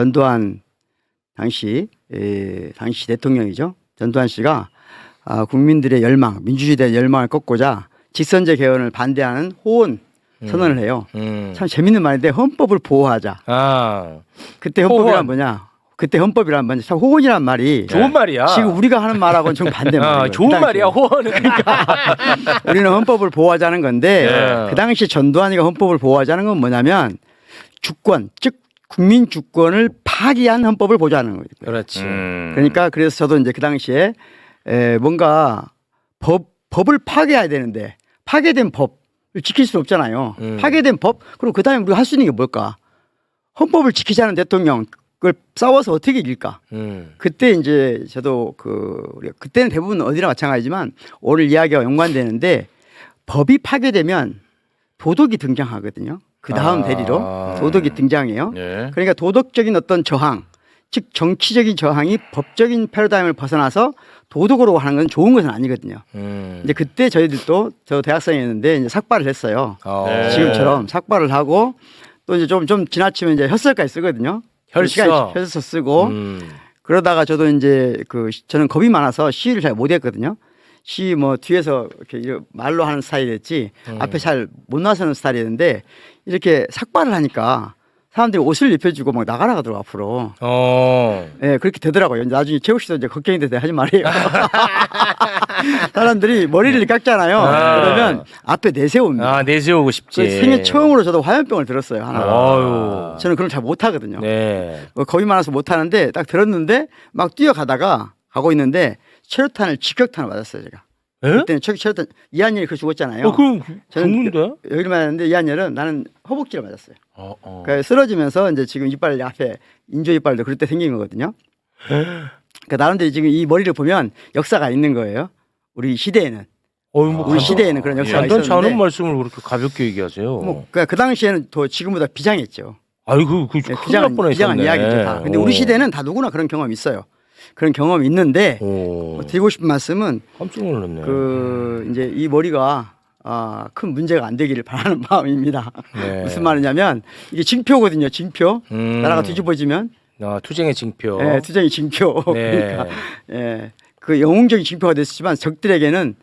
전두환 당시 대통령이죠. 전두환 씨가 국민들의 열망, 민주주의의 열망을 꺾고자 직선제 개헌을 반대하는 호언 선언을 해요. 참 재밌는 말인데 헌법을 보호하자. 그때 헌법이란 뭐냐? 그때 헌법이란 뭐냐? 참 호언이란 말이 좋은 말이야. 지금 우리가 하는 말하고는 정 반대 말이에요. 좋은 말이야 호언은. 그러니까 우리는 헌법을 보호하자는 건데 그 당시 전두환이가 헌법을 보호하자는 건 뭐냐면 주권, 즉 국민 주권을 파기한 헌법을 보호하는 거예요. 그렇지. 그러니까 그래서 저도 이제 그 당시에 뭔가 법을 파괴해야 되는데 파괴된 법을 지킬 수 없잖아요. 파괴된 법. 그리고 그 다음에 우리가 할 수 있는 게 뭘까? 헌법을 지키자는 대통령. 그걸 싸워서 어떻게 이길까? 그때 이제 저도 우리가 그때는 대부분 어디나 마찬가지지만 오늘 이야기와 연관되는데 법이 파괴되면 도덕이 등장하거든요. 그 다음 대리로 도덕이 등장해요. 예. 그러니까 도덕적인 어떤 저항, 즉 정치적인 저항이 법적인 패러다임을 벗어나서 도덕으로 하는 건 좋은 것은 아니거든요. 이제 그때 저희들도 저 대학생이었는데 이제 삭발을 했어요. 네. 지금처럼 삭발을 하고 또 이제 좀 지나치면 이제 혈서까지 쓰거든요. 혈서 쓰고 그러다가 저도 이제 저는 겁이 많아서 시위를 잘 못했거든요. 시위 뭐 뒤에서 이렇게 말로 하는 스타일이었지 앞에 잘 못 나서는 스타일이었는데 이렇게 삭발을 하니까 사람들이 옷을 입혀주고 막 나가라 하더라고 앞으로. 네, 그렇게 되더라고요. 나중에 최욱 씨도 이제 걱정이 돼서 하지 말아요. 사람들이 머리를 깎잖아요. 그러면 앞에 내세웁니다. 내세우고 싶지. 생애 처음으로 저도 화염병을 들었어요. 하나. 저는 그걸 잘 못하거든요. 네. 겁이 많아서 못하는데 딱 들었는데 막 뛰어가다가 가고 있는데 체류탄을 직격탄을 맞았어요 제가. 그때는 체류탄 이한열이 그 죽었잖아요. 그럼 저는 죽는데? 여기를 맞았는데 이한열은 나는 허벅지를 맞았어요. 그러니까 쓰러지면서 이제 지금 이빨 앞에 인조 이빨도 그럴 때 생긴 거거든요. 그러니까 나름대로 지금 이 머리를 보면 역사가 있는 거예요. 우리 시대에는. 우리 시대에는 그런 역사가 간단치 있었는데. 않은 말씀을 그렇게 가볍게 얘기하세요. 그러니까 그 당시에는 더 지금보다 비장했죠. 아이고 큰일 날 뻔했었네. 비장한 이야기죠 다. 근데 우리 시대는 다 누구나 그런 경험이 있어요. 그런 경험이 있는데 드리고 싶은 말씀은 깜짝 놀랐네. 이제 이 머리가 큰 문제가 안 되기를 바라는 마음입니다. 네. 무슨 말이냐면 이게 징표거든요. 징표. 나라가 뒤집어지면 투쟁의 징표. 네, 투쟁의 징표. 네. 그러니까 그 영웅적인 징표가 됐지만 적들에게는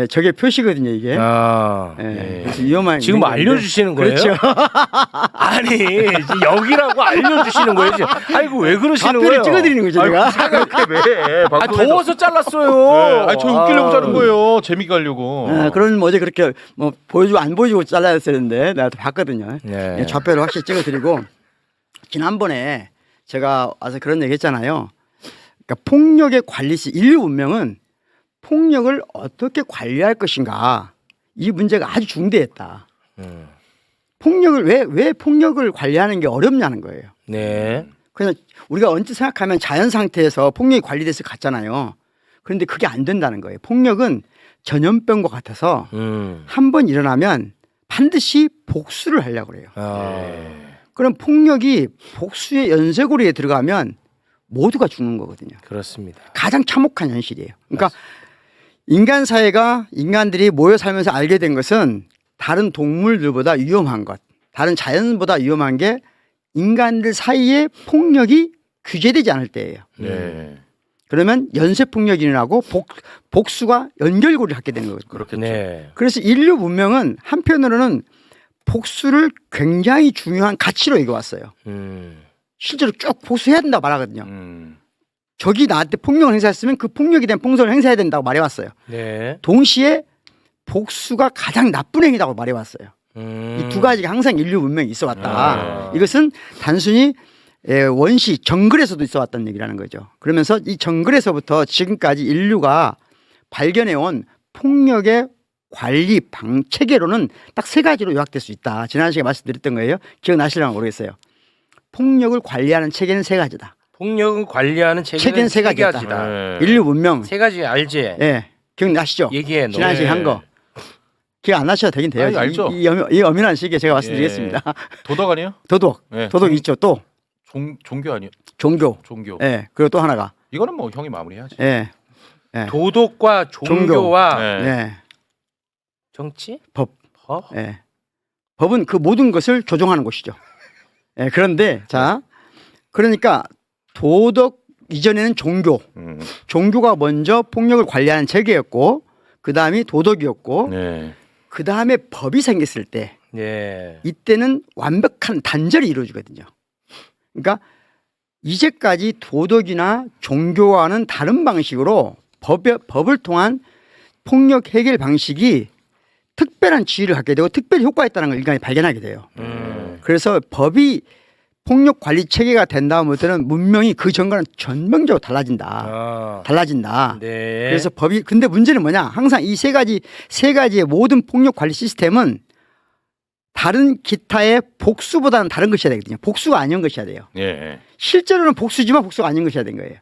적의 표시거든요 이게. 그래서 위험한. 지금 알려주시는 거예요? 그렇죠. 아니 지금 여기라고 알려주시는 거예요 지금. 아이고 왜 그러시는 거예요? 좌표를 찍어드리는 거죠 제가. 왜? 더워서 잘랐어요. 저 웃기려고 자른 거예요. 재미가 가려고. 그런 어제 그렇게 뭐 보여주고 안 보여주고 잘라야 했었는데 내가 또 봤거든요. 네. 좌표를 확실히 찍어드리고 지난번에 제가 와서 그런 얘기 했잖아요. 그러니까 폭력의 관리시 인류 문명은 폭력을 어떻게 관리할 것인가 이 문제가 아주 중대했다. 폭력을 왜 폭력을 관리하는 게 어렵냐는 거예요. 네. 그냥 우리가 언뜻 생각하면 자연 상태에서 폭력이 관리돼서 갔잖아요. 그런데 그게 안 된다는 거예요. 폭력은 전염병과 같아서 한 번 일어나면 반드시 복수를 하려고 그래요. 그럼 폭력이 복수의 연쇄고리에 들어가면 모두가 죽는 거거든요. 그렇습니다. 가장 참혹한 현실이에요. 그러니까 인간 사회가 인간들이 모여 살면서 알게 된 것은 다른 동물들보다 위험한 것, 다른 자연보다 위험한 게 인간들 사이에 폭력이 규제되지 않을 때예요. 네. 그러면 연쇄 폭력이 일어나고 복수가 연결고리를 갖게 되는 거죠. 그렇겠죠. 네. 그래서 인류 문명은 한편으로는 복수를 굉장히 중요한 가치로 여겨왔어요. 실제로 쭉 복수해야 된다고 말하거든요. 적이 나한테 폭력을 행사했으면 그 폭력에 대한 봉선을 행사해야 된다고 말해왔어요. 네. 동시에 복수가 가장 나쁜 행위라고 말해왔어요. 이 두 가지가 항상 인류 문명에 있어 왔다. 이것은 단순히 원시 정글에서도 있어 왔다는 얘기라는 거죠. 그러면서 이 정글에서부터 지금까지 인류가 발견해온 폭력의 관리 체계로는 딱 세 가지로 요약될 수 있다. 지난 시간에 말씀드렸던 거예요. 기억나시려나 모르겠어요. 폭력을 관리하는 체계는 세 가지다. 폭력을 관리하는 체계는 세 가지다. 인류 문명. 세 가지 알지? 예. 기억나시죠? 얘기해. 지난 시간에 한 거. 기억 안 나셔도 되긴 돼요. 알죠. 이 엄연한 시기에 제가 말씀드리겠습니다. 도덕 아니에요? 도덕. 네. 도덕 있죠. 또 종교 아니에요? 종교. 종교. 예. 그리고 또 하나가. 이거는 뭐 형이 마무리해야지. 예. 도덕과 종교와 예. 정치? 법. 예. 법은 그 모든 것을 조종하는 곳이죠. 예. 그런데 자 그러니까 도덕 이전에는 종교가 먼저 폭력을 관리하는 체계였고 그다음이 도덕이었고 네. 그다음에 법이 생겼을 때 네. 이때는 완벽한 단절이 이루어지거든요. 그러니까 이제까지 도덕이나 종교와는 다른 방식으로 법을 통한 폭력 해결 방식이 특별한 지위를 갖게 되고 특별히 효과있다는 걸 인간이 발견하게 돼요. 그래서 법이 폭력 관리 체계가 된 다음부터는 문명이 그 전과는 전면적으로 달라진다. 달라진다. 네. 그래서 법이 근데 문제는 뭐냐? 항상 이 세 가지의 모든 폭력 관리 시스템은 다른 기타의 복수보다는 다른 것이어야 되거든요. 복수가 아닌 것이어야 돼요. 예. 실제로는 복수지만 복수가 아닌 것이어야 되는 거예요.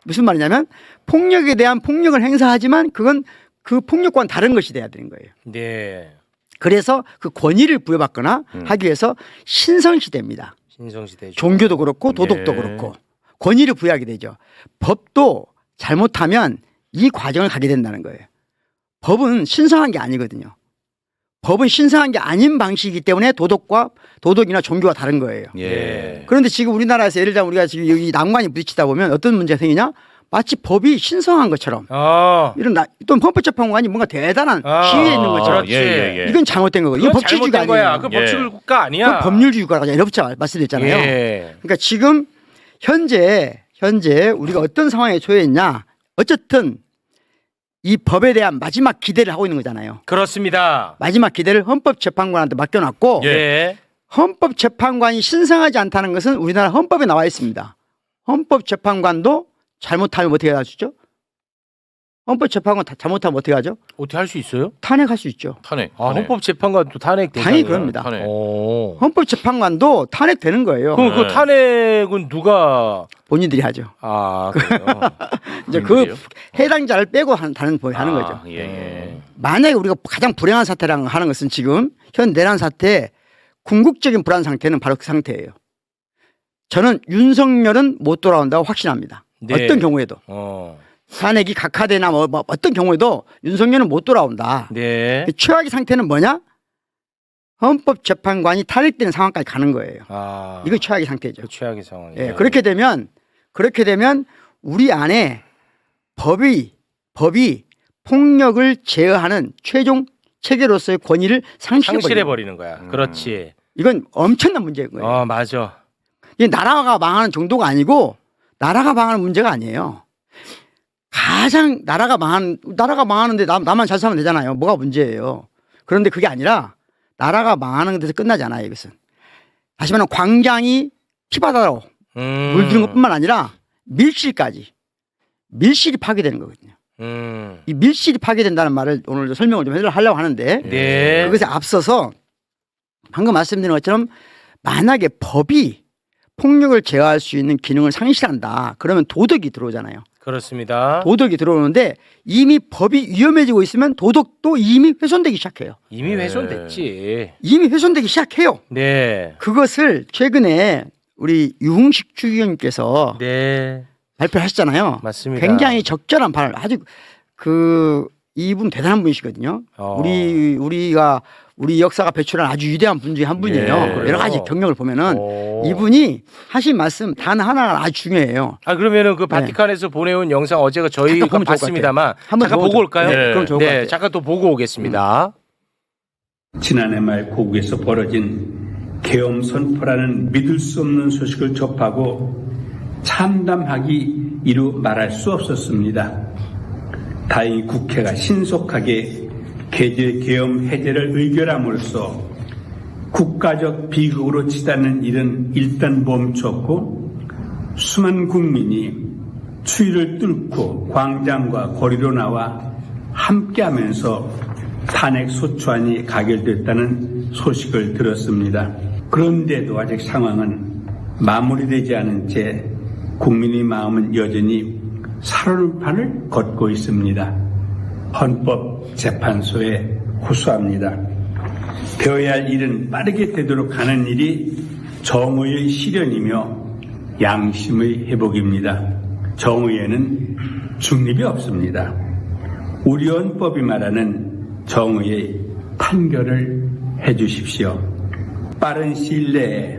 무슨 말이냐면 폭력에 대한 폭력을 행사하지만 그건 그 폭력과는 다른 것이 돼야 되는 거예요. 네. 그래서 그 권위를 부여받거나 하기 위해서 신성시대입니다. 신성시대. 종교도 그렇고 도덕도 예. 그렇고 권위를 부여하게 되죠. 법도 잘못하면 이 과정을 가게 된다는 거예요. 법은 신성한 게 아니거든요. 법은 신성한 게 아닌 방식이기 때문에 도덕이나 종교가 다른 거예요. 예. 그런데 지금 우리나라에서 예를 들면 우리가 지금 여기 난관이 부딪히다 보면 어떤 문제가 생기냐? 마치 법이 신성한 것처럼 이런 또 헌법재판관이 뭔가 대단한 지위에 있는 것처럼 그렇지. 예. 이건 잘못된 거고 이건 법치주의가 거야. 아니에요. 그 법치주의 국가 아니야. 그건 법률주의 국가가 이렇게 말씀드렸잖아요. 예. 그러니까 지금 현재 우리가 어떤 상황에 처해 있냐? 어쨌든 이 법에 대한 마지막 기대를 하고 있는 거잖아요. 그렇습니다. 마지막 기대를 헌법재판관한테 맡겨놨고 예. 헌법재판관이 신성하지 않다는 것은 우리나라 헌법에 나와 있습니다. 헌법재판관도 잘못하면 어떻게 할 수 있죠? 헌법재판관 잘못하면 어떻게 하죠? 어떻게 할 수 있어요? 탄핵할 수 있죠. 탄핵. 헌법재판관도 탄핵 대상이야. 당연히 그럽니다. 탄핵. 오. 헌법재판관도 탄핵되는 거예요. 그럼 그 탄핵은 누가 본인들이 하죠. 그래요. 이제 본인들이요? 그 해당자를 빼고 하는 거죠. 예. 만약에 우리가 가장 불행한 사태라고 하는 것은 지금 현 내란 사태 궁극적인 불안 상태는 바로 그 상태예요. 저는 윤석열은 못 돌아온다고 확신합니다. 네. 어떤 경우에도. 탄핵이 각하되나 뭐 어떤 경우에도 윤석열은 못 돌아온다. 네. 최악의 상태는 뭐냐? 헌법재판관이 탄핵되는 상황까지 가는 거예요. 이거 최악의 상태죠. 그 최악의 상황이에요. 예, 그렇게 되면 우리 안에 법이 폭력을 제어하는 최종 체계로서의 권위를 상실해 버리는 거야. 그렇지. 이건 엄청난 문제인 거예요. 맞아. 이게 나라가 망하는 정도가 아니고 나라가 망하는 문제가 아니에요. 가장 나라가 망하는데 나만 잘 살면 되잖아요. 뭐가 문제예요. 그런데 그게 아니라 나라가 망하는 데서 끝나지 않아요. 이것은. 다시 말하면 광장이 피바다로 물드는 것뿐만 아니라 밀실이 파괴되는 거거든요. 이 밀실이 파괴된다는 말을 오늘 설명을 좀 하려고 하는데 네. 그것에 앞서서 방금 말씀드린 것처럼 만약에 법이 폭력을 제어할 수 있는 기능을 상실한다. 그러면 도덕이 들어오잖아요. 그렇습니다. 도덕이 들어오는데 이미 법이 위험해지고 있으면 도덕도 이미 훼손되기 시작해요. 이미 훼손됐지. 이미 훼손되기 시작해요. 네. 그것을 최근에 우리 유흥식 추기경님께서 네. 발표하셨잖아요. 맞습니다. 굉장히 적절한 발언. 아주 이분 대단한 분이시거든요. 우리 역사가 배출한 아주 위대한 분 중에 한 분이에요. 네. 여러 가지 경력을 보면은 이분이 하신 말씀 단 하나가 아주 중요해요. 그러면은 그 바티칸에서 보내온 영상 어제가 저희가 보면 좋을 것 봤습니다만 한번 잠깐 보고 올까요? 네. 그럼 좋을 것 같아요. 잠깐 또 보고 오겠습니다. 지난해 말 고국에서 벌어진 계엄 선포라는 믿을 수 없는 소식을 접하고 참담하기 이루 말할 수 없었습니다. 다행히 국회가 신속하게 계엄 해제를 의결함으로써 국가적 비극으로 치닫는 일은 일단 멈췄고 수많은 국민이 추위를 뚫고 광장과 거리로 나와 함께하면서 탄핵 소추안이 가결됐다는 소식을 들었습니다. 그런데도 아직 상황은 마무리되지 않은 채 국민의 마음은 여전히 살얼음판을 걷고 있습니다. 헌법재판소에 호소합니다. 되어야 할 일은 빠르게 되도록 하는 일이 정의의 실현이며 양심의 회복입니다. 정의에는 중립이 없습니다. 우리 헌법이 말하는 정의의 판결을 해주십시오. 빠른 시일 내에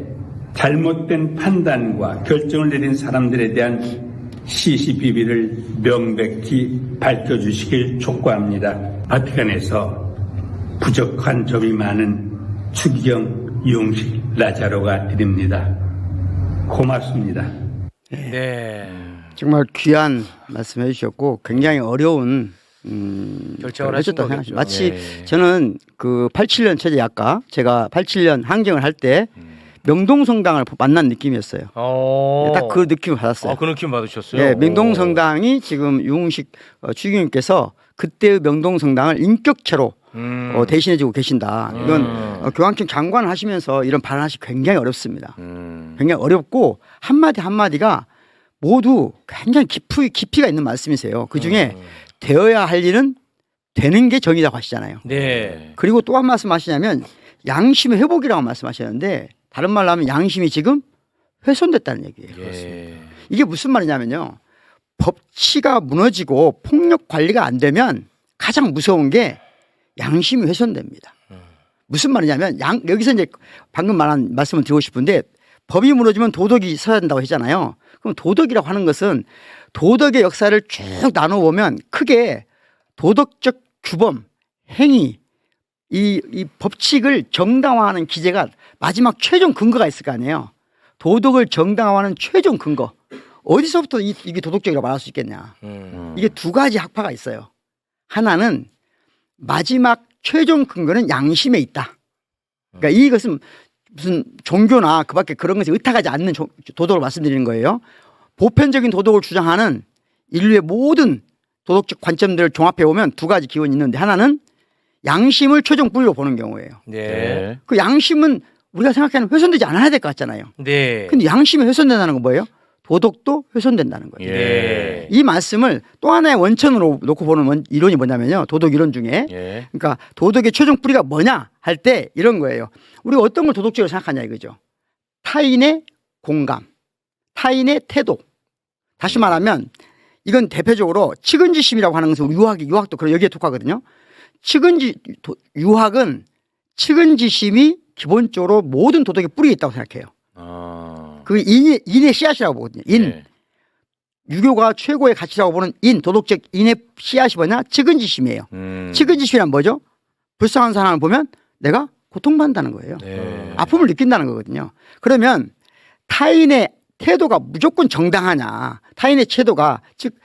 잘못된 판단과 결정을 내린 사람들에 대한 시시비비를 명백히 밝혀주시길 촉구합니다. 바티칸에서 부족한 점이 많은 추기경, 이용식, 라자로가 드립니다. 고맙습니다. 네. 정말 귀한 말씀해 주셨고 굉장히 어려운 결정을 하신 하셨다고 거겠죠. 생각합니다. 마치 네. 저는 그 87년 체제약과 제가 87년 항쟁을 할 때 명동성당을 만난 느낌이었어요. 딱 그 느낌을 받았어요. 그 느낌 받으셨어요? 네, 명동성당이 지금 유흥식 추기경님께서 그때의 명동성당을 인격체로 대신해주고 계신다. 이건 교황청 장관 하시면서 이런 발언하시 굉장히 어렵습니다. 굉장히 어렵고 한마디 한마디가 모두 굉장히 깊이가 있는 말씀이세요. 그 중에 되어야 할 일은 되는 게 정의라고 하시잖아요. 네. 그리고 또 한 말씀 하시냐면 양심의 회복이라고 말씀하셨는데 다른 말로 하면 양심이 지금 훼손됐다는 얘기예요. 예. 이게 무슨 말이냐면요. 법치가 무너지고 폭력 관리가 안 되면 가장 무서운 게 양심이 훼손됩니다. 무슨 말이냐면 여기서 이제 방금 말한 말씀을 드리고 싶은데 법이 무너지면 도덕이 서야 된다고 했잖아요. 그럼 도덕이라고 하는 것은 도덕의 역사를 쭉 나눠보면 크게 도덕적 규범, 행위, 이 법칙을 정당화하는 기제가 마지막 최종 근거가 있을 거 아니에요. 도덕을 정당화하는 최종 근거. 어디서부터 이게 도덕적이라고 말할 수 있겠냐. 이게 두 가지 학파가 있어요. 하나는 마지막 최종 근거는 양심에 있다. 그러니까 이것은 무슨 종교나 그밖에 그런 것에 의탁하지 않는 도덕을 말씀드리는 거예요. 보편적인 도덕을 주장하는 인류의 모든 도덕적 관점들을 종합해 보면 두 가지 기원이 있는데 하나는 양심을 최종 뿌리로 보는 경우예요. 네. 그 양심은 우리가 생각하는 훼손되지 않아야 될 것 같잖아요. 네. 근데 양심이 훼손된다는 건 뭐예요? 도덕도 훼손된다는 거예요. 예. 이 말씀을 또 하나의 원천으로 놓고 보는 이론이 뭐냐면요. 도덕 이론 중에. 예. 그러니까 도덕의 최종 뿌리가 뭐냐 할 때 이런 거예요. 우리가 어떤 걸 도덕적으로 생각하냐 이거죠. 타인의 공감, 타인의 태도. 다시 말하면 이건 대표적으로 측은지심이라고 하는 것은 유학도 그런 여기에 속하거든요. 유학은 측은지심이 기본적으로 모든 도덕의 뿌리에 있다고 생각해요. 그 인의 씨앗이라고 보거든요. 예. 유교가 최고의 가치라고 보는 도덕적 인의 씨앗이 뭐냐? 측은지심이에요. 측은지심이란 뭐죠? 불쌍한 사람을 보면 내가 고통받는다는 거예요. 네. 아픔을 느낀다는 거거든요. 그러면 타인의 태도가 무조건 정당하냐? 타인의 태도가 즉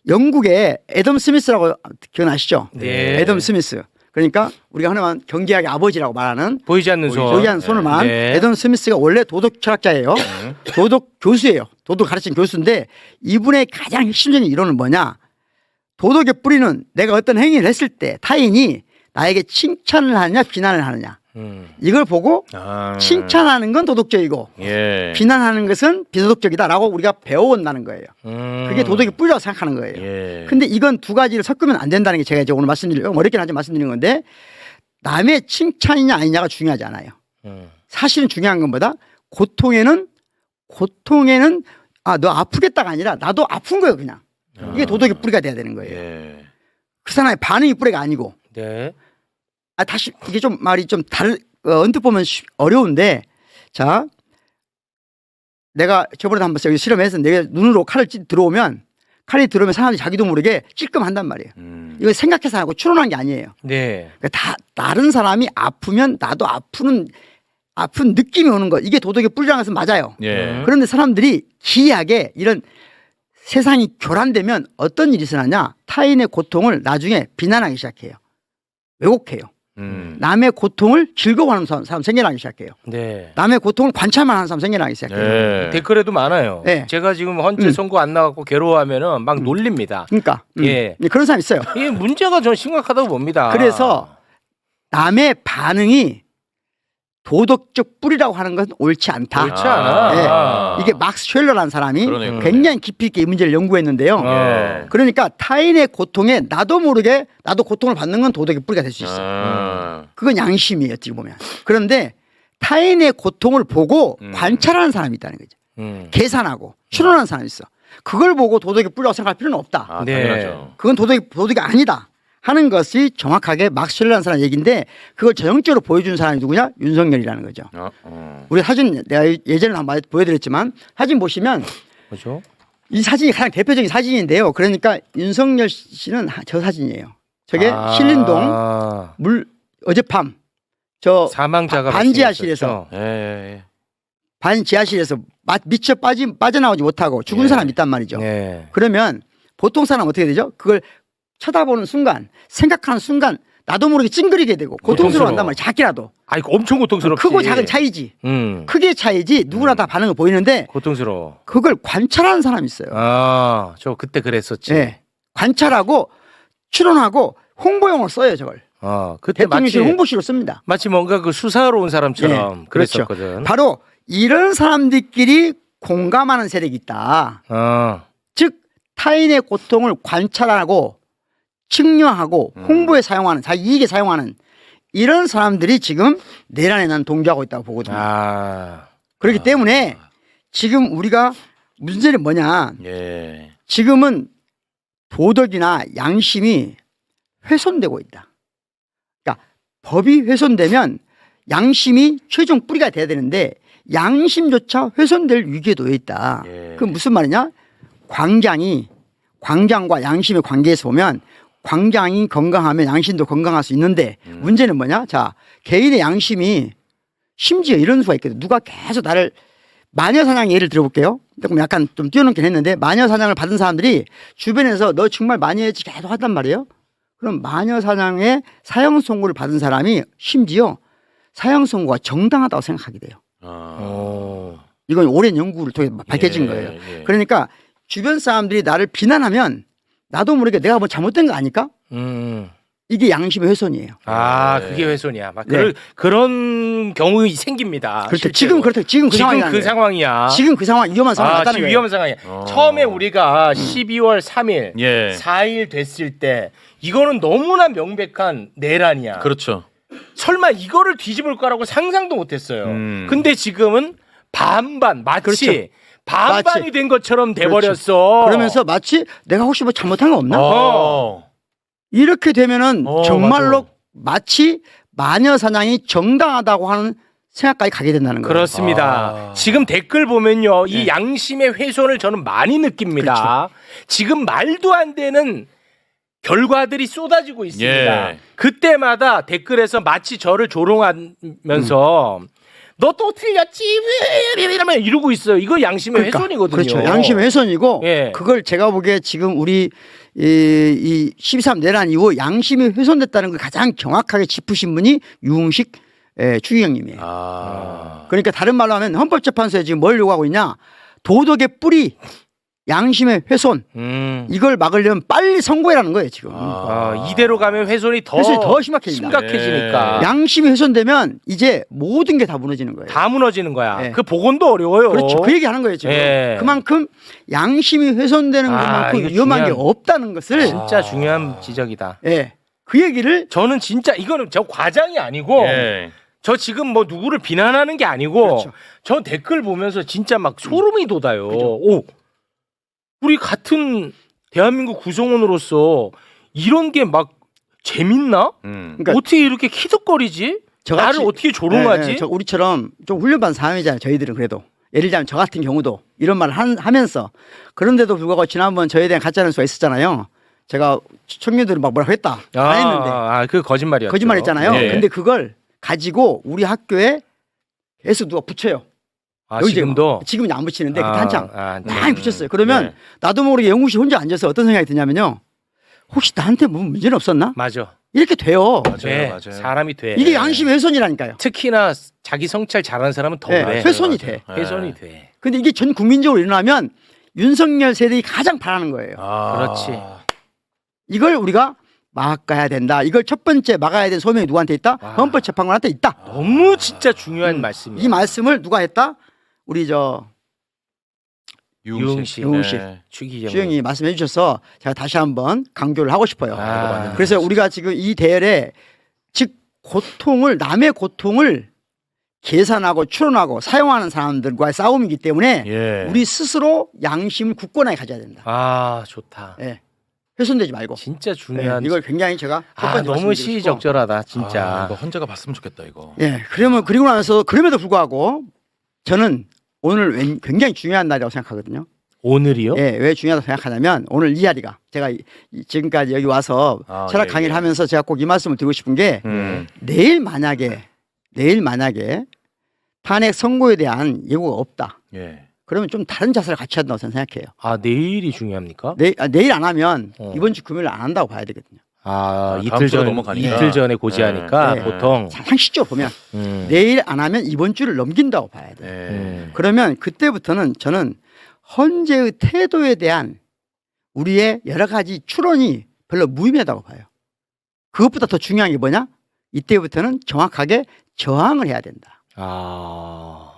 영국의 애덤 스미스라고 기억나시죠? 네. 애덤 스미스. 그러니까 우리가 흔히 경제학의 아버지라고 말하는 보이지 않는 손. 보이지 않는 손을 만 네. 애덤 스미스가 원래 도덕 철학자예요. 도덕 교수예요. 도덕 가르치는 교수인데 이분의 가장 핵심적인 이론은 뭐냐? 도덕의 뿌리는 내가 어떤 행위를 했을 때 타인이 나에게 칭찬을 하느냐 비난을 하느냐. 이걸 보고 칭찬하는 건 도덕적이고 예. 비난하는 것은 비도덕적이다라고 우리가 배워온다는 거예요. 그게 도덕의 뿌리라고 생각하는 거예요. 예. 근데 이건 두 가지를 섞으면 안 된다는 게 제가 이제 오늘 말씀드리려고 어렵긴 하지만 말씀드리는 건데 남의 칭찬이냐 아니냐가 중요하지 않아요. 사실은 중요한 것보다 고통에는 너 아프겠다가 아니라 나도 아픈 거예요 그냥. 이게 도덕의 뿌리가 돼야 되는 거예요. 예. 그 사람의 반응이 뿌리가 아니고. 네. 다시 이게 좀 말이 좀 언뜻 보면 어려운데 자 내가 저번에도 한번 여기 실험해서 내가 눈으로 칼이 들어오면 사람들이 자기도 모르게 찔끔한단 말이에요. 이거 생각해서 하고 추론한 게 아니에요. 네. 그러니까 다 다른 사람이 아프면 나도 아픈 느낌이 오는 거 이게 도덕의 뿌리라는 것은 맞아요. 예. 그런데 사람들이 기이하게 이런 세상이 교란되면 어떤 일이 일어나냐 타인의 고통을 나중에 비난하기 시작해요. 왜곡해요. 남의 고통을 즐거워하는 사람 생겨나기 시작해요. 네. 남의 고통을 관찰만 하는 사람 생겨나기 시작해요. 예. 댓글에도 많아요. 네. 제가 지금 헌재 선고 안 나갖고 괴로워하면은 막 놀립니다. 그러니까 예. 그런 사람 있어요. 이게 문제가 전 심각하다고 봅니다. 그래서 남의 반응이 도덕적 뿌리라고 하는 것은 옳지 않다. 옳지 않아. 이게 막스 쉘러라는 사람이 그러네요. 굉장히 깊이 있게 이 문제를 연구했는데요. 예. 그러니까 타인의 고통에 나도 모르게 나도 고통을 받는 건 도덕의 뿌리가 될 수 있어요. 그건 양심이에요. 어떻게 보면. 그런데 타인의 고통을 보고 관찰하는 사람이 있다는 거죠. 계산하고 추론하는 사람이 있어. 그걸 보고 도덕의 뿌리라고 생각할 필요는 없다. 아, 네. 당연하죠. 그건 도덕이 아니다. 하는 것이 정확하게 막설라는 사람 얘기인데 그걸 전형적으로 보여준 사람이 누구냐? 윤석열이라는 거죠. 우리 사진 내가 예전에 한번 보여드렸지만 사진 보시면 그렇죠. 이 사진이 가장 대표적인 사진인데요. 그러니까 윤석열 씨는 저 사진이에요. 저게 신림동 물 어젯밤 저 사망자가 반지하실에서 예. 반지하실에서 미처 빠져나오지 못하고 죽은 예. 사람이 있단 말이죠. 네. 그러면 보통 사람 어떻게 되죠? 그걸 쳐다보는 순간 생각하는 순간 나도 모르게 찡그리게 되고 고통스러워한단 말이야. 작게라도. 아이 엄청 고통스럽지. 크고 작은 차이지. 음. 크게 차이지 누구나 다 반응을 보이는데 고통스러워. 그걸 관찰하는 사람이 있어요. 아, 저 그때 그랬었지. 네. 관찰하고 추론하고 홍보용으로 써요, 저걸. 그때 대통령실 홍보실로 씁니다. 마치 뭔가 그 수사하러 온 사람처럼 네, 그렇죠. 그랬었거든. 바로 이런 사람들끼리 공감하는 세력이 있다. 즉 타인의 고통을 관찰하고 측량하고 홍보에 사용하는 자기 이익에 사용하는 이런 사람들이 지금 내란에 난 동조하고 있다고 보거든요. 그렇기 때문에 지금 우리가 문제는 뭐냐? 예. 지금은 도덕이나 양심이 훼손되고 있다. 그러니까 법이 훼손되면 양심이 최종 뿌리가 돼야 되는데 양심조차 훼손될 위기에 놓여 있다. 예. 그럼 무슨 말이냐? 광장과 양심의 관계에서 보면 광장이 건강하면 양심도 건강할 수 있는데 문제는 뭐냐? 자, 개인의 양심이 심지어 이런 수가 있거든. 누가 계속 나를 마녀사냥 예를 들어볼게요. 조금 약간 좀 뛰어넘긴 했는데 마녀사냥을 받은 사람들이 주변에서 너 정말 마녀였지 계속 하단 말이에요. 그럼 마녀사냥의 사형 선고를 받은 사람이 심지어 사형 선고가 정당하다고 생각하게 돼요. 이건 오랜 연구를 통해 밝혀진 거예요. 예. 그러니까 주변 사람들이 나를 비난하면 나도 모르게 내가 뭐 잘못된 거 아닐까? 이게 양심의 훼손이에요. 그게 훼손이야. 막 네. 그런 경우 생깁니다. 그렇죠. 실제로. 지금 그렇다. 지금 그 상황이 상황이야. 지금 그 상황 위험한 상황 같다는 지금 거예요. 위험한 상황이야. 처음에 우리가 12월 3일, 예. 4일 됐을 때 이거는 너무나 명백한 내란이야. 그렇죠. 설마 이거를 뒤집을 거라고 상상도 못했어요. 음. 근데 지금은 반반 마치 그렇죠. 반반이 마치. 된 것처럼 돼버렸어. 그렇죠. 그러면서 마치 내가 혹시 뭐 잘못한 거 없나? 이렇게 되면은 정말로 맞아. 마치 마녀 사냥이 정당하다고 하는 생각까지 가게 된다는 거예요. 그렇습니다. 지금 댓글 보면요, 이 양심의 훼손을 저는 많이 느낍니다. 지금 말도 안 되는 결과들이 쏟아지고 있습니다. 예. 그때마다 댓글에서 마치 저를 조롱하면서 너 또 틀렸지 이러면 이러고 있어요. 이거 양심의 훼손이거든요. 그렇죠. 양심의 훼손이고 예. 그걸 제가 보기에 지금 우리 이 12.3 내란 이후 양심이 훼손됐다는 걸 가장 정확하게 짚으신 분이 유흥식 추기경님이에요. 그러니까 다른 말로 하면 헌법재판소에 지금 뭘 요구하고 있냐? 도덕의 뿌리, 양심의 훼손 이걸 막으려면 빨리 선고해라는 거예요 지금. 이대로 가면 훼손이 더 심각해지니까. 양심이 훼손되면 이제 모든 게 다 무너지는 거예요. 다 무너지는 거야. 네. 그 복원도 어려워요. 그렇죠. 그 얘기하는 거예요 지금. 예. 그만큼 양심이 훼손되는 것만큼 이거 위험한 게 중요한- 없다는 것을 진짜 중요한 지적이다. 그 얘기를 저는 진짜 이거는 저 과장이 아니고 예. 저 지금 뭐 누구를 비난하는 게 아니고 그렇죠. 저 댓글 보면서 진짜 막 소름이 돋아요. 오, 우리 같은 대한민국 구성원으로서 이런 게 막 재밌나? 그러니까 어떻게 이렇게 키득거리지? 나를 어떻게 조롱하지? 저 우리처럼 좀 훈련받은 사람이잖아요. 저희들은 그래도 예를 들자면 저 같은 경우도 이런 말을 하면서 그런데도 불구하고 지난번 저에 대한 가짜뉴스가 있었잖아요. 제가 청년들은 막 뭐라고 했다 안 했는데 그 거짓말이었죠. 거짓말했잖아요. 네. 근데 그걸 가지고 우리 학교에 계속 누가 붙여요. 지금도 지금은 안 붙이는데 그때 한참 네. 많이 붙였어요. 그러면 네. 나도 모르게 영웅씨 혼자 앉아서 어떤 생각이 드냐면요. 혹시 나한테 뭐 문제는 없었나? 맞아. 이렇게 돼요. 맞아요. 사람이 돼. 이게 양심의 훼손이라니까요. 특히나 자기 성찰 잘하는 사람은 더 네, 그래. 훼손이 돼. 훼손이 돼. 근데 이게 전 국민적으로 일어나면 윤석열 세대가 가장 바라는 거예요. 그렇지. 이걸 우리가 막아야 된다. 이걸 첫 번째 막아야 될 소명이 누구한테 있다? 헌법재판관한테 있다. 너무 진짜 중요한 말씀이야. 이 말씀을 누가 했다? 우리 유흥식. 유흥식. 네. 주영이 말씀해 주셔서 제가 다시 한번 강조를 하고 싶어요. 아. 그래서 우리가 지금 이 대열에 즉 고통을 남의 고통을 계산하고 추론하고 사용하는 사람들과의 싸움이기 때문에 예. 우리 스스로 양심을 굳건하게 가져야 된다. 좋다. 예. 훼손되지 말고. 진짜 네, 중요한. 이걸 굉장히 제가 아 끝까지 너무 말씀드리고 싶고. 시의적절하다 진짜. 아, 이거 헌재가 봤으면 좋겠다 이거. 예, 그러면 그리고 나서 그럼에도 불구하고 저는 오늘 굉장히 중요한 날이라고 생각하거든요. 오늘이요? 예, 왜 중요하다고 생각하냐면 오늘 이 자리가 제가 지금까지 여기 와서 아, 철학 예, 강의를 예. 하면서 제가 꼭 이 말씀을 드리고 싶은 게 내일 만약에 탄핵 선고에 대한 예고가 없다. 예. 그러면 좀 다른 자세를 같이 한다고 저는 생각해요. 아 내일이 중요합니까? 내일 안 하면 이번 주 금요일 안 한다고 봐야 되거든요. 다음 이틀 주로 전 넘어가니까. 이틀 전에 고지하니까 네. 보통 상식적으로 보면 음. 내일 안 하면 이번 주를 넘긴다고 봐야 돼요. 예. 그러면 그때부터는 저는 헌재의 태도에 대한 우리의 여러 가지 추론이 별로 무의미하다고 봐요. 그것보다 더 중요한 게 뭐냐? 이때부터는 정확하게 저항을 해야 된다.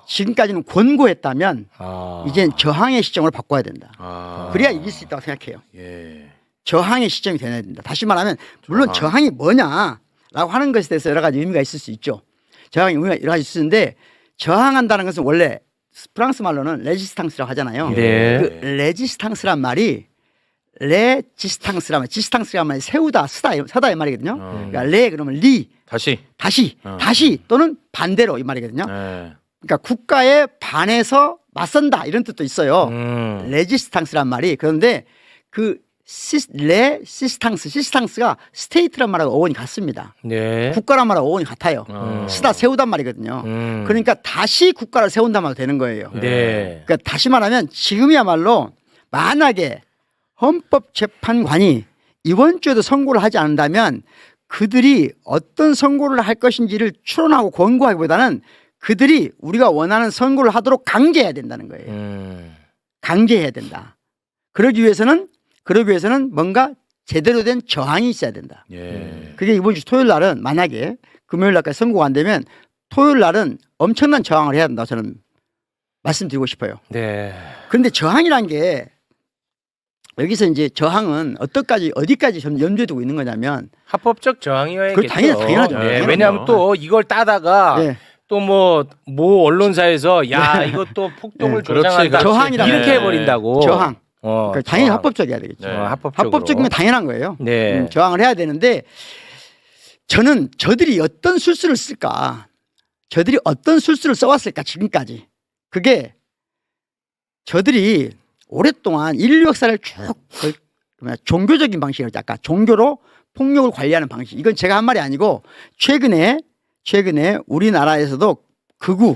지금까지는 권고했다면 이젠 저항의 시점으로 바꿔야 된다. 아. 그래야 이길 수 있다고 생각해요. 예. 저항의 시점이 되어야 된다. 다시 말하면 물론 저항이 뭐냐라고 하는 것에 대해서 여러 가지 의미가 있을 수 있죠. 저항의 의미가 여러 가지 있는데 저항한다는 것은 원래 프랑스 말로는 레지스탕스라고 하잖아요. 네. 그 레지스탕스란 말이 지스탕스란 말이 세우다, 서다 이 말이거든요. 그러니까 레 그러면 다시 또는 반대로 이 말이거든요. 예. 그러니까 국가에 반해서 맞선다 이런 뜻도 있어요. 레지스탕스란 말이. 그런데 그 시스탕스가 스테이트란 말하고 어원이 같습니다. 네. 국가란 말하고 어원이 같아요. 쓰다 세우단 말이거든요. 그러니까 다시 국가를 세운단 말도 되는 거예요. 네. 그러니까 다시 말하면 지금이야말로 만약에 헌법재판관이 이번 주에도 선고를 하지 않는다면 그들이 어떤 선고를 할 것인지를 추론하고 권고하기보다는 그들이 우리가 원하는 선고를 하도록 강제해야 된다는 거예요. 강제해야 된다. 그러기 위해서는 뭔가 제대로 된 저항이 있어야 된다. 예. 그게 이번 주 토요일 날은 만약에 금요일 날까지 선고가 안 되면 토요일 날은 엄청난 저항을 해야 된다고 저는 말씀드리고 싶어요. 네. 그런데 저항이란 게 여기서 이제 저항은 어디까지 염두에 두고 있는 거냐면 합법적 저항이어야겠죠. 그걸 당연하죠. 네. 당연하죠. 왜냐하면 또 이걸 따다가 네. 또 뭐 언론사에서 야 이것도 폭동을 네. 조장한다 그렇지. 저항이라고 이렇게 네. 해버린다고. 저항. 그러니까 당연히 저항. 합법적이어야 되겠죠. 네. 합법적으로. 합법적이면 당연한 거예요. 네. 저항을 해야 되는데 저는 저들이 어떤 술수를 쓸까? 저들이 어떤 술수를 써왔을까 지금까지. 그게 저들이 오랫동안 인류 역사를 쭉 종교적인 방식으로 아까 종교로 폭력을 관리하는 방식. 이건 제가 한 말이 아니고 최근에 우리나라에서도 극우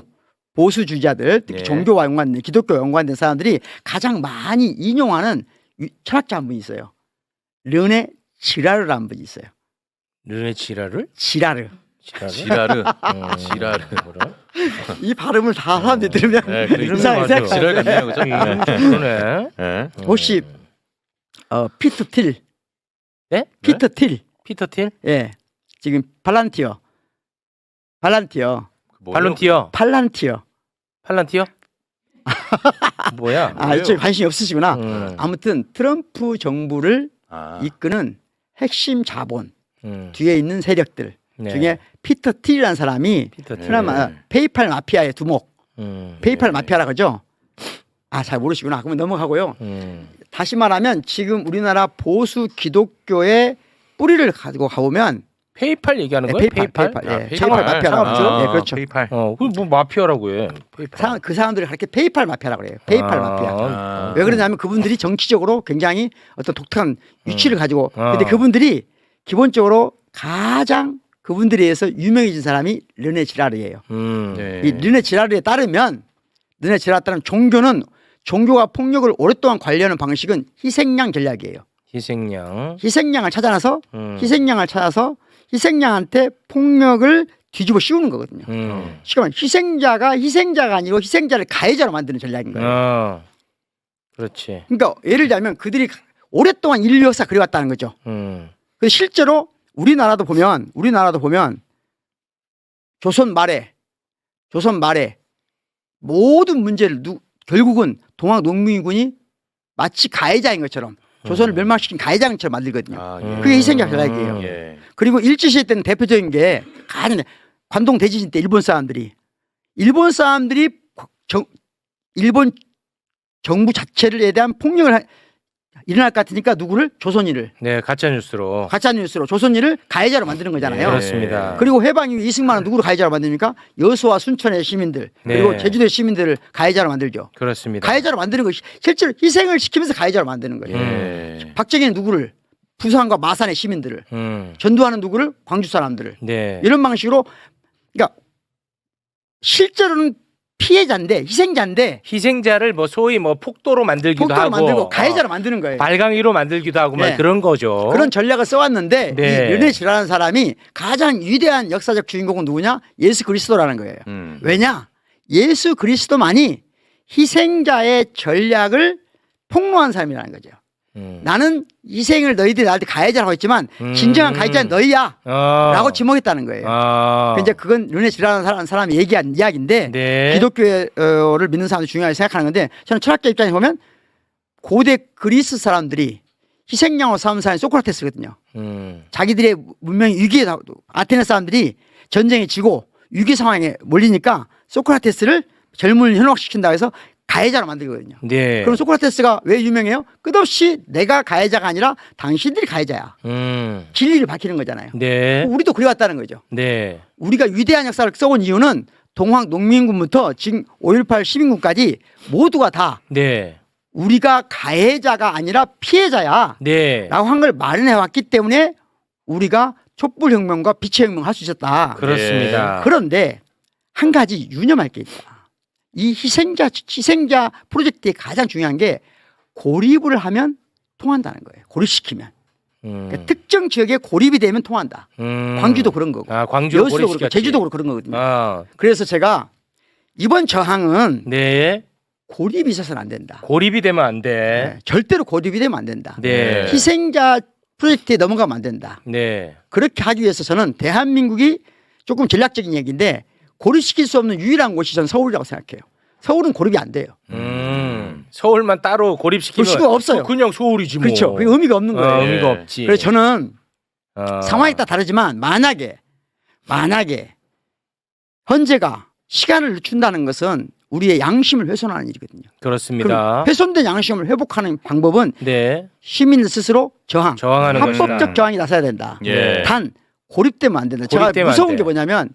보수주의자들 특히 네. 종교와 연관된 기독교와 연관된 사람들이 가장 많이 인용하는 철학자 한 분이 있어요. 르네 지라르라는 분이 있어요. 르네 지라르? 지라르. 지라르. 뭐라? 이 발음을 다 사람들이 들으면 네, 그러니까 이상하게 맞아요. 지랄 같네요, 그죠? 그러네. 예. 혹시 피터 틸. 네? 피터 틸. 피터 틸? 예. 지금 팔란티어. 팔론티어? 팔란티어? 뭐야? 아, 이쪽에 관심이 없으시구나. 아무튼 아무튼 트럼프 정부를 아. 이끄는 핵심 자본 뒤에 있는 세력들 네. 중에 피터 틸이라는 사람이 피터 틸. 그나마 페이팔 마피아의 두목. 페이팔 네. 마피아라고 그러죠? 아, 잘 모르시구나. 그러면 넘어가고요. 다시 말하면 지금 우리나라 보수 기독교의 뿌리를 가지고 가보면 페이팔 얘기하는 거예요? 페이팔? 아, 예, 페이팔. 페이팔 마피아라고 상업주? 하죠. 예, 그렇죠. 페이팔. 그뭐 마피아라고 해. 페이팔. 그 사람들이 그렇게 페이팔 마피아라고 그래요. 페이팔 마피아. 아. 왜 그러냐면 그분들이 정치적으로 굉장히 어떤 독특한 위치를 가지고 근데 어. 그분들이 기본적으로 가장 그분들에 의해서 유명해진 사람이 르네 지라르예요. 네. 이 르네 지라르에 따르면 종교가 폭력을 오랫동안 관리하는 방식은 희생양 전략이에요. 희생양을 찾아서 희생양한테 폭력을 뒤집어 씌우는 거거든요. 쉽게 말하면 희생자가 아니고 희생자를 가해자로 만드는 전략인 거예요. 그렇지. 그러니까 예를 들자면 그들이 오랫동안 인류 역사 그려왔다는 거죠. 근데 실제로 우리나라도 보면 조선 말에 모든 문제를 결국은 동학 농민군이 마치 가해자인 것처럼 조선을 멸망시킨 가해자처럼 만들거든요. 아, 예. 그게 희생자 전략이에요. 예. 그리고 일제시대 때는 대표적인 게 관동 대지진 때 일본 사람들이 일본 정부 자체에 대한 폭력을 일어날 것 같으니까 누구를? 조선인을 네, 가짜 뉴스로. 가짜 뉴스로 조선인을 가해자로 만드는 거잖아요. 그렇습니다. 그리고 해방 이후 이승만은 누구를 가해자로 만듭니까? 여수와 순천의 시민들 그리고 네. 제주도의 시민들을 가해자로 만들죠. 그렇습니다. 가해자로 만드는 것이 실제로 희생을 시키면서 가해자로 만드는 거예요. 예. 박정희는 누구를? 부산과 마산의 시민들을, 전두환은 누구를? 광주 사람들을. 네. 이런 방식으로 그러니까 실제로는 피해자인데 희생자인데 희생자를 뭐 소위 뭐 폭도로 만들기도 폭도로 하고 만들고 가해자로 만드는 거예요. 발광이로 만들기도 하고 막 네. 그런 거죠. 그런 전략을 써왔는데 네. 이 르네시라는 사람이 가장 위대한 역사적 주인공은 누구냐? 예수 그리스도라는 거예요. 왜냐? 예수 그리스도만이 희생자의 전략을 폭로한 사람이라는 거죠. 나는 희생을 너희들이 나한테 가해자라고 했지만 진정한 가해자는 너희야 라고 지목했다는 거예요. 이제 그건 르네시라는 사람이 얘기한 이야기인데 네. 기독교를 믿는 사람들이 중요하게 생각하는 건데 저는 철학자 입장에서 보면 고대 그리스 사람들이 희생양으로 삼은 사람이 소크라테스거든요. 자기들의 문명이 위기에 아테네 사람들이 전쟁에 지고 위기 상황에 몰리니까 소크라테스를 젊은이를 현혹시킨다고 해서 가해자로 만들거든요. 네. 그럼 소크라테스가 왜 유명해요? 끝없이 내가 가해자가 아니라 당신들이 가해자야. 진리를 밝히는 거잖아요. 네. 우리도 그래왔다는 거죠. 네. 우리가 위대한 역사를 써온 이유는 동학 농민군부터 지금 5.18 시민군까지 모두가 다 네. 우리가 가해자가 아니라 피해자야 네. 라고 한 걸 마련해왔기 때문에 우리가 촛불혁명과 빛의 혁명을 할 수 있었다. 그렇습니다. 그런데 한 가지 유념할 게 있다. 이 희생자 프로젝트의 가장 중요한 게 고립을 하면 통한다는 거예요. 고립시키면. 그러니까 특정 지역에 고립이 되면 통한다. 광주도 그런 거고. 아, 광주 여수도 그렇고 제주도 그런 거거든요. 아. 그래서 제가 이번 저항은 네. 고립이 있어서는 안 된다. 고립이 되면 안 돼. 네, 절대로 고립이 되면 안 된다. 네. 희생자 프로젝트에 넘어가면 안 된다. 네. 그렇게 하기 위해서 저는 대한민국이 조금 전략적인 얘기인데 고립시킬 수 없는 유일한 곳이 저는 서울이라고 생각해요. 서울은 고립이 안 돼요. 서울만 따로 고립시키면 볼 수가 없어요. 그냥 서울이지 뭐. 그렇죠. 그게 의미가 없는 거예요. 의미가 없지. 그래서 저는 어. 상황에 따라 다르지만 만약에 헌재가 시간을 늦춘다는 것은 우리의 양심을 훼손하는 일이거든요. 그렇습니다. 그럼 훼손된 양심을 회복하는 방법은 네. 시민들 스스로 저항하는 합법적 것이다. 저항이 나서야 된다. 예. 단 고립되면 안 된다. 제가 고립되면 안 무서운 돼. 게 뭐냐면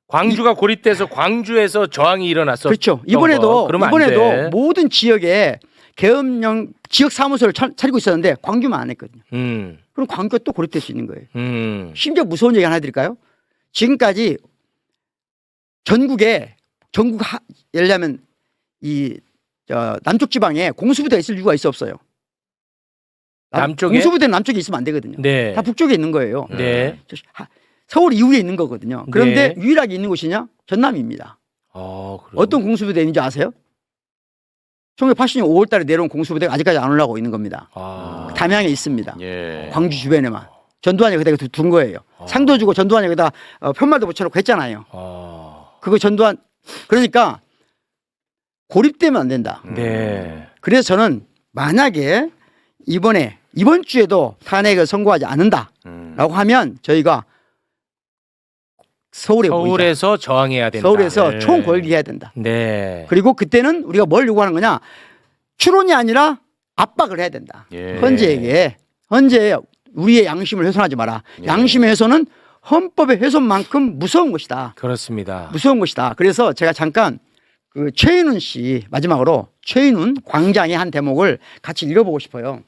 광주가 고립돼서 광주에서 저항이 일어났어. 그렇죠. 이번에도 그러면 안 돼. 모든 지역에 계엄령 지역 사무소를 차리고 있었는데 광주만 안 했거든요. 그럼 광주가 또 고립될 수 있는 거예요. 심지어 무서운 얘기 하나 해드릴까요? 지금까지 전국 예를 들면 이 남쪽 지방에 공수부대가 있을 이유가 없어요. 남쪽에? 공수부대는 남쪽에 있으면 안 되거든요. 네. 다 북쪽에 있는 거예요. 네. 서울 이후에 있는 거거든요. 그런데 네. 유일하게 있는 곳이냐? 전남입니다. 그래요? 어떤 공수부대인지 아세요? 1980년 5월 달에 내려온 공수부대가 아직까지 안 올라오고 있는 겁니다. 담양에 있습니다. 예. 광주 주변에만. 전두환이 그대로 둔 거예요. 상도 주고 전두환이 거기다 편말도 붙여놓고 했잖아요. 그거 전두환 그러니까 고립되면 안 된다. 네. 그래서 저는 만약에 이번 주에도 탄핵을 선고하지 않는다라고 하면 저희가 서울에서 저항해야 된다. 서울에서 네. 총궐기해야 된다. 네. 그리고 그때는 우리가 뭘 요구하는 거냐? 추론이 아니라 압박을 해야 된다. 예. 헌재에 우리의 양심을 훼손하지 마라. 예. 양심의 훼손은 헌법의 훼손만큼 무서운 것이다. 그렇습니다. 무서운 것이다. 그래서 제가 잠깐 그 최인훈 씨 마지막으로 최인훈 광장의 한 대목을 같이 읽어보고 싶어요.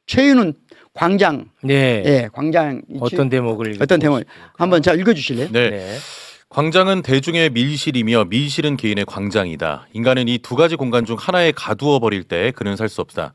최인훈 광장, 네. 예, 광장 어떤 대목을 어떤 대목 한번 제가 읽어주실래요? 네. 네. 광장은 대중의 밀실이며 밀실은 개인의 광장이다. 인간은 이 두 가지 공간 중 하나에 가두어 버릴 때 그는 살 수 없다.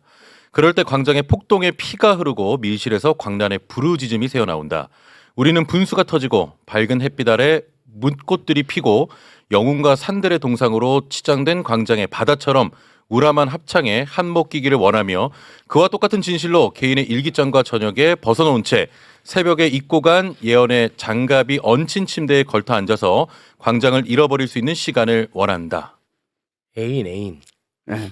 그럴 때 광장에 폭동의 피가 흐르고 밀실에서 광란의 부르짖음이 새어나온다. 우리는 분수가 터지고 밝은 햇빛 아래 묻꽃들이 피고 영웅과 산들의 동상으로 치장된 광장의 바다처럼 우람한 합창에 한몫 끼기를 원하며 그와 똑같은 진실로 개인의 일기장과 저녁에 벗어놓은 채 새벽에 잊고 간 예언의 장갑이 얹힌 침대에 걸터 앉아서 광장을 잃어버릴 수 있는 시간을 원한다. 애인. 네.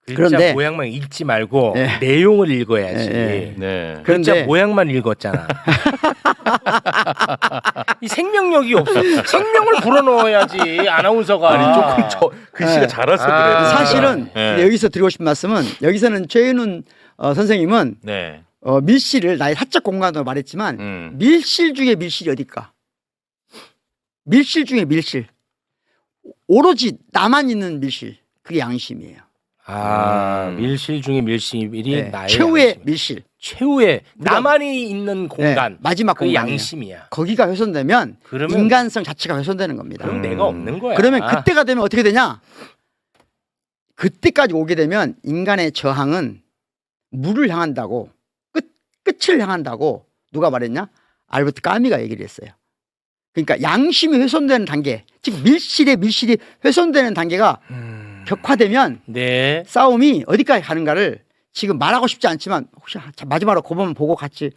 글자 그런데- 모양만 읽지 말고 네. 내용을 읽어야지. 네, 네. 글자 그런데 모양만 읽었잖아. 이 생명력이 없어. 생명을 불어넣어야지 아나운서가. 아니 조금 저 글씨가 자라서 그래요. 사실은 네. 여기서 드리고 싶은 말씀은 여기서는 최윤훈 선생님은 네. 밀실을 나의 사적 공간으로 말했지만 밀실 중에 밀실이 어딜까? 밀실 중에 밀실. 오로지 나만 있는 밀실. 그게 양심이에요. 밀실 중에 밀실이 네. 나의 최후의 양심. 밀실. 최후의 나만이 있는 공간. 네. 마지막 그 공간이에요. 양심이야. 거기가 훼손되면 그러면- 인간성 자체가 훼손되는 겁니다. 그럼 내가 없는 거야. 그러면 그때가 되면 어떻게 되냐? 그때까지 오게 되면 인간의 저항은 물을 향한다고 끝을 향한다고 누가 말했냐? 알버트 까미가 얘기를 했어요. 그러니까 양심이 훼손되는 단계, 즉 밀실이 훼손되는 단계가 격화되면 네. 싸움이 어디까지 가는가를 지금 말하고 싶지 않지만 혹시 마지막으로 그 부분 보고 같이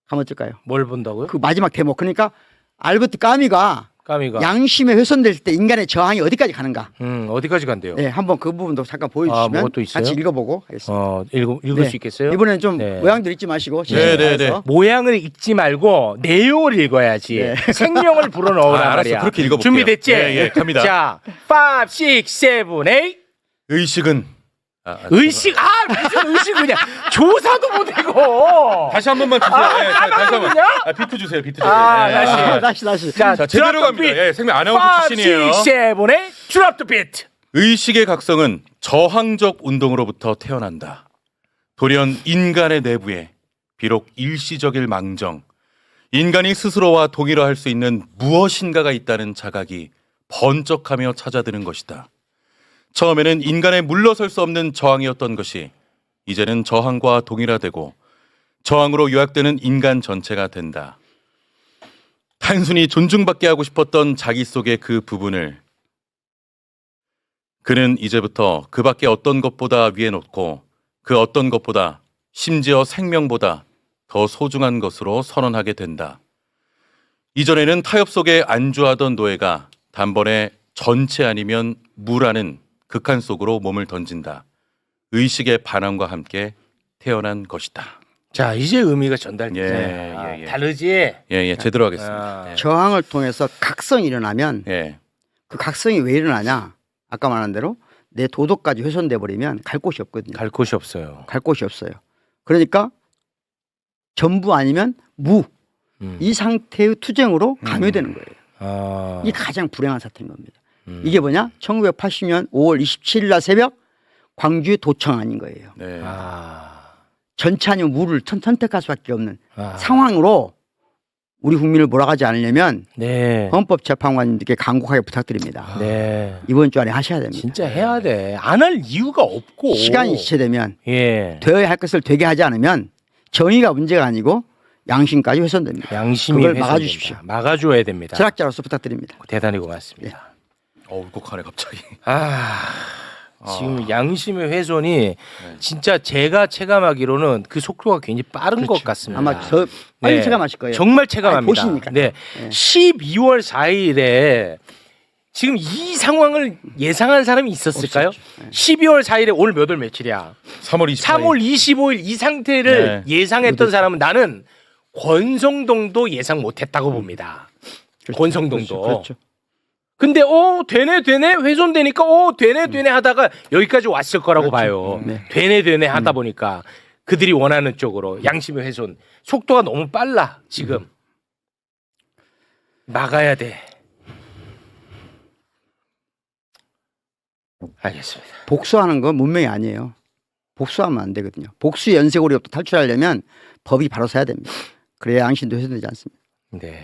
가면 어떨까요? 뭘 본다고요? 그 마지막 대목. 그러니까 알버트 까미가 까미가. 양심에 훼손될 때 인간의 저항이 어디까지 가는가? 어디까지 간대요? 네, 한번 그 부분도 잠깐 보여주시면 뭐가 또 있어요? 같이 읽어보고 하겠습니다. 읽을 네. 수 있겠어요? 이번에는 좀 네. 모양들 읽지 마시고 네, 네, 네. 모양을 읽지 말고 내용을 읽어야지. 네. 생명을 불어넣으라 알았어. 말이야. 그렇게 읽어볼게요. 준비됐지? 예, 예, 갑니다. 자, 5, 6, 7, 8. 의식은 의식 무슨 의식 그냥 조사도 못하고. 다시 한 번만 주세요. 예, 다시 한번. 그냥? 비트 주세요. 비트 주세요. 다시. 자, 자, 제대로 갑니다. 예, 생명 아나운서 출신이에요. 5, 6, 7, 8. 드롭 더 비트. 의식의 각성은 저항적 운동으로부터 태어난다. 돌연 인간의 내부에 비록 일시적일 망정, 인간이 스스로와 동일화할 수 있는 무엇인가가 있다는 자각이 번쩍하며 찾아드는 것이다. 처음에는 인간의 물러설 수 없는 저항이었던 것이 이제는 저항과 동일화되고 저항으로 요약되는 인간 전체가 된다. 단순히 존중받게 하고 싶었던 자기 속의 그 부분을 그는 이제부터 그 밖에 어떤 것보다 위에 놓고 그 어떤 것보다 심지어 생명보다 더 소중한 것으로 선언하게 된다. 이전에는 타협 속에 안주하던 노예가 단번에 전체 아니면 무라는 극한 속으로 몸을 던진다. 의식의 반항과 함께 태어난 것이다. 자, 이제 의미가 전달되잖아요. 예, 예. 다르지? 예, 제대로 하겠습니다. 저항을 통해서 각성이 일어나면 예. 그 각성이 왜 일어나냐? 아까 말한 대로 내 도덕까지 훼손돼 버리면 갈 곳이 없거든요. 갈 곳이 없어요. 갈 곳이 없어요. 그러니까 전부 아니면 무. 이 상태의 투쟁으로 감염되는 거예요. 이게 가장 불행한 사태인 겁니다. 이게 뭐냐? 1980년 5월 27일 날 새벽 광주의 도청안인 거예요. 네. 전체 아니면 무를 선택할 수밖에 없는 상황으로 우리 국민을 몰아가지 않으려면 네. 헌법재판관님들께 간곡하게 부탁드립니다. 네. 이번 주 안에 하셔야 됩니다. 진짜 해야 돼. 안 할 이유가 없고. 시간이 지체되면 예. 되어야 할 것을 되게 하지 않으면 정의가 문제가 아니고 양심까지 훼손됩니다. 양심이 그걸 훼손된다. 막아주십시오. 막아줘야 됩니다. 철학자로서 부탁드립니다. 대단히 고맙습니다. 울컥하네 갑자기. 지금 양심의 훼손이 진짜 제가 체감하기로는 그 속도가 굉장히 빠른 것 같습니다. 아마 더 빨리 네. 체감하실 거예요. 정말 체감합니다. 아니, 보시니까. 네. 12월 4일에 지금 이 상황을 예상한 사람이 있었을까요? 12월 4일에 오늘 몇 월 며칠이야? 3월 24일. 3월 25일 이 상태를 네. 예상했던 사람은 나는 권성동도 예상 못했다고 봅니다. 권성동도. 그렇죠. 근데 되네 훼손되니까 되네 하다가 여기까지 왔을 거라고 봐요. 네. 되네 하다 보니까 그들이 원하는 쪽으로 양심의 훼손 속도가 너무 빨라 지금. 막아야 돼. 알겠습니다. 복수하는 건 문명이 아니에요. 복수하면 안 되거든요. 복수 연쇄고리로부터 탈출하려면 법이 바로 서야 됩니다. 그래야 양심도 훼손되지 않습니다. 네.